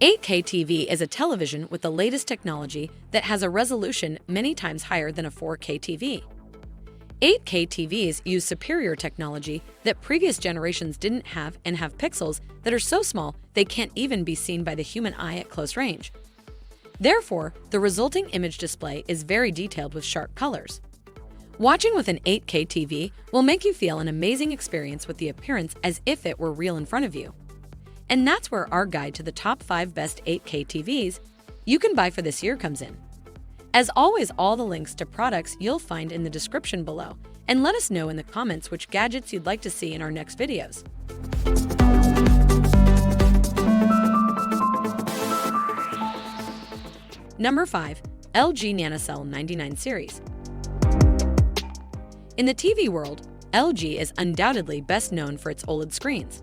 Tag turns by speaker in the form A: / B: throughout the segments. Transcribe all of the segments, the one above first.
A: 8K TV is a television with the latest technology that has a resolution many times higher than a 4K TV. 8K TVs use superior technology that previous generations didn't have and have pixels that are so small they can't even be seen by the human eye at close range. Therefore, the resulting image display is very detailed with sharp colors. Watching with an 8K TV will make you feel an amazing experience with the appearance as if it were real in front of you. And that's where our guide to the top 5 best 8K TVs you can buy for this year comes in. As always, all the links to products you'll find in the description below, and let us know in the comments which gadgets you'd like to see in our next videos. Number 5. LG NanoCell 99 Series. In the TV world, LG is undoubtedly best known for its OLED screens.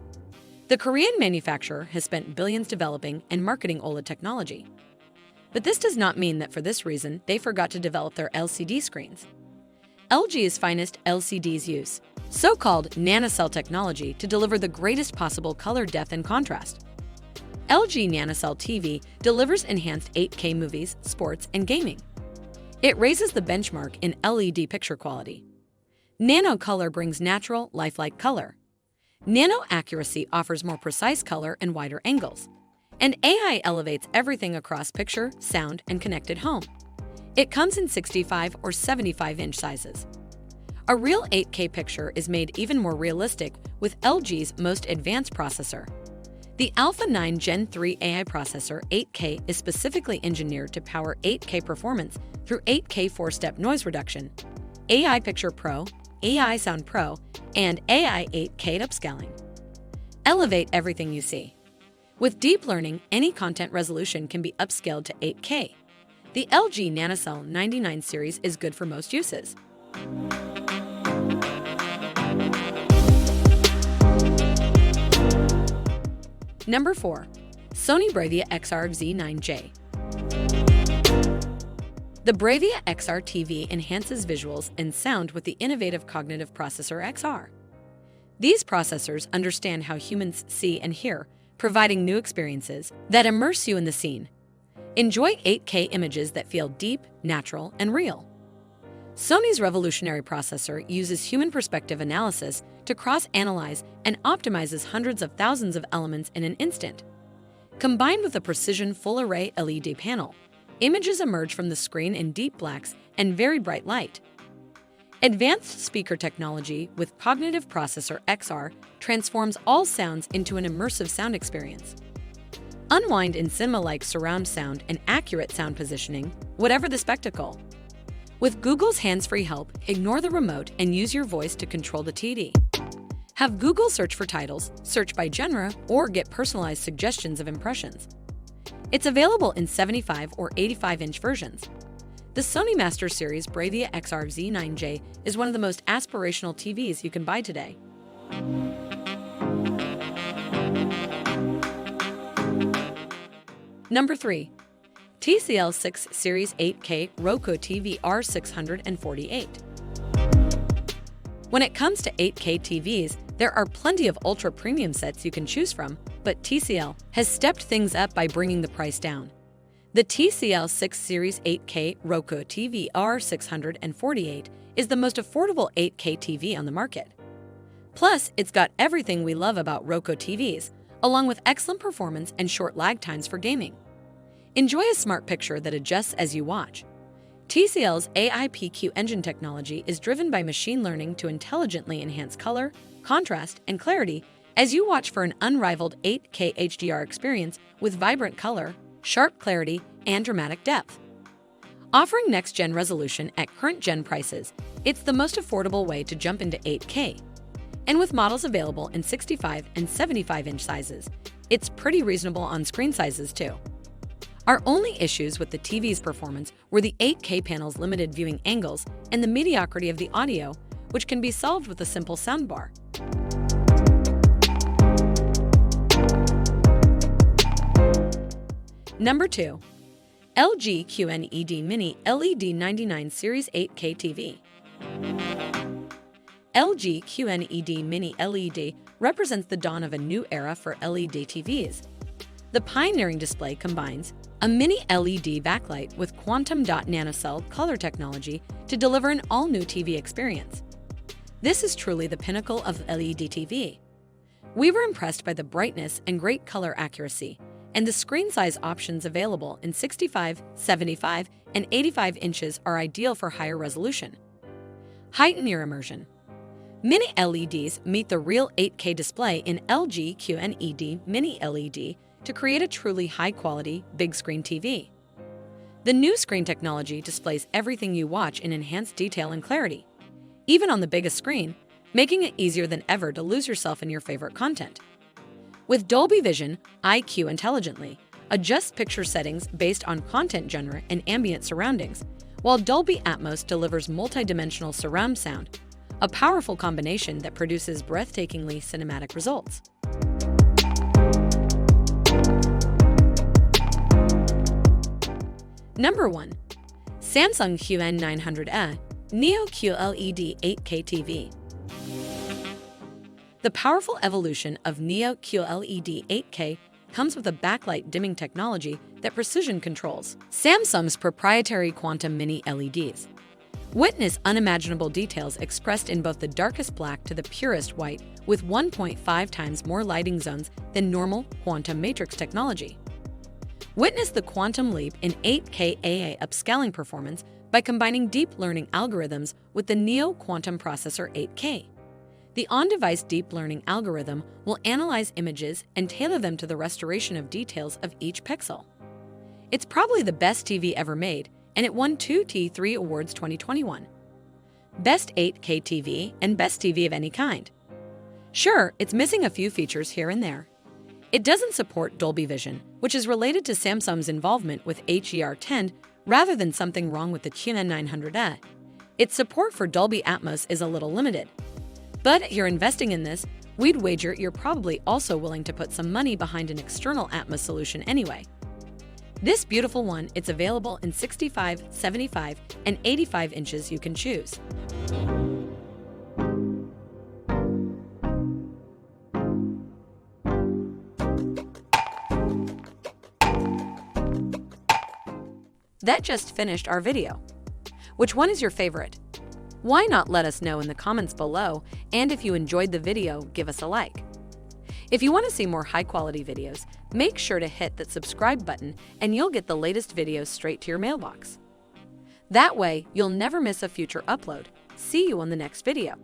A: The Korean manufacturer has spent billions developing and marketing OLED technology. But this does not mean that for this reason they forgot to develop their LCD screens. LG's finest LCDs use so-called NanoCell technology to deliver the greatest possible color depth and contrast. LG NanoCell TV delivers enhanced 8K movies, sports, and gaming. It raises the benchmark in LED picture quality. Nano color brings natural, lifelike color. Nano accuracy offers more precise color and wider angles. And AI elevates everything across picture, sound, and connected home. It comes in 65 or 75-inch sizes. A real 8K picture is made even more realistic with LG's most advanced processor. The Alpha 9 Gen 3 AI processor 8K is specifically engineered to power 8K performance through 8K 4-step noise reduction, AI Picture Pro, AI Sound Pro, and AI 8K upscaling. Elevate everything you see. With deep learning, any content resolution can be upscaled to 8K. The LG NanoCell 99 series is good for most uses. Number 4. Sony Bravia XR-Z9J. The Bravia XR TV enhances visuals and sound with the innovative cognitive processor XR. These processors understand how humans see and hear, providing new experiences that immerse you in the scene. Enjoy 8K images that feel deep, natural, and real. Sony's revolutionary processor uses human perspective analysis to cross-analyze and optimizes hundreds of thousands of elements in an instant. Combined with a precision full-array LED panel, images emerge from the screen in deep blacks and very bright light. Advanced speaker technology with Cognitive Processor XR transforms all sounds into an immersive sound experience. Unwind in cinema-like surround sound and accurate sound positioning, whatever the spectacle. With Google's hands-free help, ignore the remote and use your voice to control the TD. Have Google search for titles, search by genre, or get personalized suggestions of impressions. It's available in 75 or 85-inch versions. The Sony Master Series Bravia XR-Z9J is one of the most aspirational TVs you can buy today. Number 3. TCL 6 Series 8K Roku TV R648. When it comes to 8K TVs, there are plenty of ultra-premium sets you can choose from, but TCL has stepped things up by bringing the price down. The TCL 6 Series 8K Roku TV R648 is the most affordable 8K TV on the market. Plus, it's got everything we love about Roku TVs, along with excellent performance and short lag times for gaming. Enjoy a smart picture that adjusts as you watch. TCL's AIPQ engine technology is driven by machine learning to intelligently enhance color, contrast, and clarity as you watch for an unrivaled 8K HDR experience with vibrant color, sharp clarity, and dramatic depth. Offering next-gen resolution at current-gen prices, it's the most affordable way to jump into 8K. And with models available in 65 and 75-inch sizes, it's pretty reasonable on screen sizes too. Our only issues with the TV's performance were the 8K panel's limited viewing angles and the mediocrity of the audio, which can be solved with a simple soundbar. Number 2. LG QNED Mini LED 99 Series 8K TV. LG QNED Mini LED represents the dawn of a new era for LED TVs. The pioneering display combines a mini-LED backlight with quantum dot NanoCell color technology to deliver an all-new TV experience. This is truly the pinnacle of LED TV. We were impressed by the brightness and great color accuracy, and the screen size options available in 65, 75, and 85 inches are ideal for higher resolution. Heighten your immersion. Mini LEDs meet the real 8K display in LG QNED Mini LED to create a truly high-quality, big-screen TV. The new screen technology displays everything you watch in enhanced detail and clarity, even on the biggest screen, making it easier than ever to lose yourself in your favorite content. With Dolby Vision, IQ intelligently adjusts picture settings based on content genre and ambient surroundings, while Dolby Atmos delivers multi-dimensional surround sound, a powerful combination that produces breathtakingly cinematic results. Number 1. Samsung QN900E Neo QLED 8K TV. The powerful evolution of Neo QLED 8K comes with a backlight dimming technology that precision controls Samsung's proprietary quantum mini LEDs. Witness unimaginable details expressed in both the darkest black to the purest white with 1.5 times more lighting zones than normal quantum matrix technology. Witness the quantum leap in 8K AA upscaling performance by combining deep learning algorithms with the Neo Quantum Processor 8K. The on-device deep learning algorithm will analyze images and tailor them to the restoration of details of each pixel. It's probably the best TV ever made, and it won 2 T3 Awards 2021. Best 8K TV and Best TV of any kind. Sure, it's missing a few features here and there. It doesn't support Dolby Vision, which is related to Samsung's involvement with HDR10 rather than something wrong with the QN900E. Its support for Dolby Atmos is a little limited. But if you're investing in this, we'd wager you're probably also willing to put some money behind an external Atmos solution anyway. This beautiful one, it's available in 65, 75, and 85 inches you can choose. That just finished our video. Which one is your favorite? Why not let us know in the comments below, and if you enjoyed the video, give us a like. If you want to see more high-quality videos, make sure to hit that subscribe button and you'll get the latest videos straight to your mailbox. That way, you'll never miss a future upload. See you on the next video.